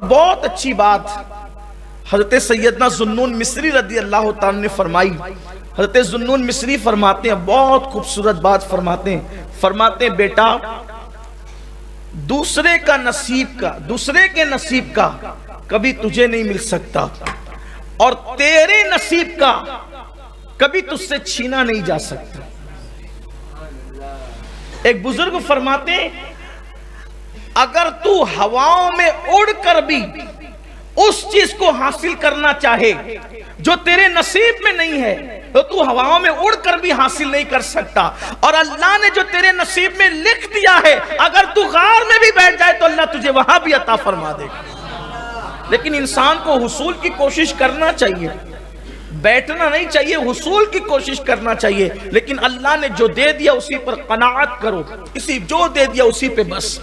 بہت اچھی بات حضرت سیدنا ذوالنون مصری رضی اللہ تعالیٰ نے فرمائی. حضرت ذوالنون مصری فرماتے ہیں، بہت خوبصورت بات فرماتے ہیں بیٹا دوسرے کے نصیب کا کبھی تجھے نہیں مل سکتا، اور تیرے نصیب کا کبھی تجھ سے چھینا نہیں جا سکتا. ایک بزرگ فرماتے ہیں اگر تو ہواؤں میں اڑ کر بھی اس چیز کو حاصل کرنا چاہے جو تیرے نصیب میں نہیں ہے تو تو ہواؤں میں اڑ کر بھی حاصل نہیں کر سکتا، اور اللہ نے جو تیرے نصیب میں لکھ دیا ہے اگر تو غار میں بھی بیٹھ جائے تو اللہ تجھے وہاں بھی عطا فرما دے گا. لیکن انسان کو حصول کی کوشش کرنا چاہیے، بیٹھنا نہیں چاہیے، حصول کی کوشش کرنا چاہیے. لیکن اللہ نے جو دے دیا اسی پر قناعت کرو، جو دے دیا اسی پہ بس.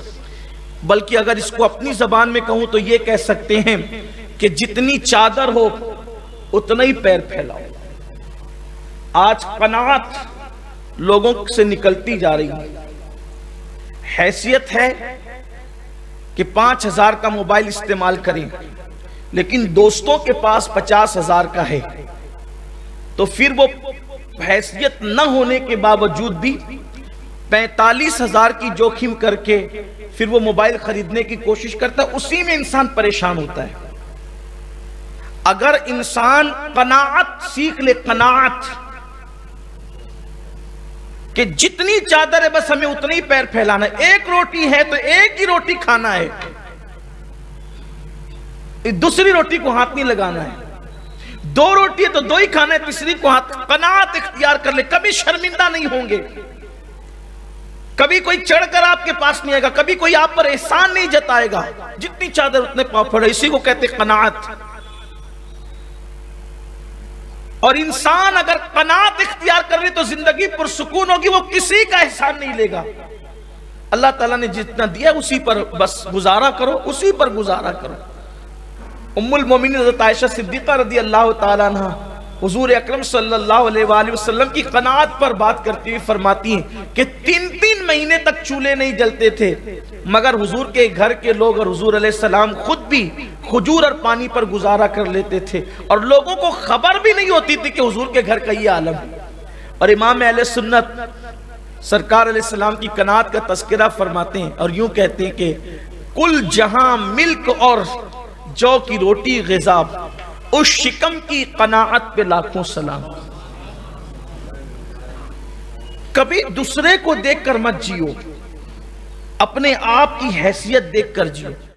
بلکہ اگر اس کو اپنی زبان میں کہوں تو یہ کہہ سکتے ہیں کہ جتنی چادر ہو اتنا ہی پیر پھیلاؤ. آج قناعت لوگوں سے نکلتی جا رہی ہے. حیثیت ہے کہ 5,000 کا موبائل استعمال کریں، لیکن دوستوں کے پاس 50,000 کا ہے، تو پھر وہ حیثیت نہ ہونے کے باوجود بھی 45,000 کی جوخم کر کے پھر وہ موبائل خریدنے کی کوشش کرتا ہے. اسی میں انسان پریشان ہوتا ہے. اگر انسان قناعت سیکھ لے، قناعت کہ جتنی چادر ہے بس ہمیں اتنی ہی پیر پھیلانا ہے، ایک روٹی ہے تو ایک ہی روٹی کھانا ہے، دوسری روٹی کو ہاتھ نہیں لگانا ہے، 2 روٹی ہے تو 2 ہی کھانا ہے، تیسری کو ہاتھ. قناعت اختیار کر لے، کبھی شرمندہ نہیں ہوں گے، کبھی کوئی چڑھ کر آپ کے پاس نہیں آئے گا، کبھی کوئی آپ پر احسان نہیں جتائے گا. جتنی چادر اتنے پاؤں پھڑے، اسی کو کہتے قناعت. اور انسان اگر قناعت اختیار کر لے تو زندگی پرسکون ہوگی، وہ کسی کا احسان نہیں لے گا. اللہ تعالیٰ نے جتنا دیا اسی پر بس گزارا کرو، اسی پر گزارا کرو. ام المومنین حضرت عائشہ صدیقہ رضی اللہ تعالیٰ عنہ حضور اکرم صلی اللہ علیہ وآلہ وسلم کی قناعت پر بات کرتی ہوئی فرماتی ہیں کہ 3 مہینے تک چولہے نہیں جلتے تھے، مگر حضور کے گھر کے لوگ اور حضور علیہ السلام خود بھی کھجور اور پانی پر گزارا کر لیتے تھے، اور لوگوں کو خبر بھی نہیں ہوتی تھی کہ حضور کے گھر کا یہ عالم ہے. اور امام اہل سنت سرکار علیہ السلام کی قناعت کا تذکرہ فرماتے ہیں اور یوں کہتے ہیں کہ کل جہاں ملک اور جو کی روٹی غذا، اس شکم کی قناعت پہ لاکھوں سلام. کبھی دوسرے کو دیکھ کر مت جیو، اپنے آپ کی حیثیت دیکھ کر جیو.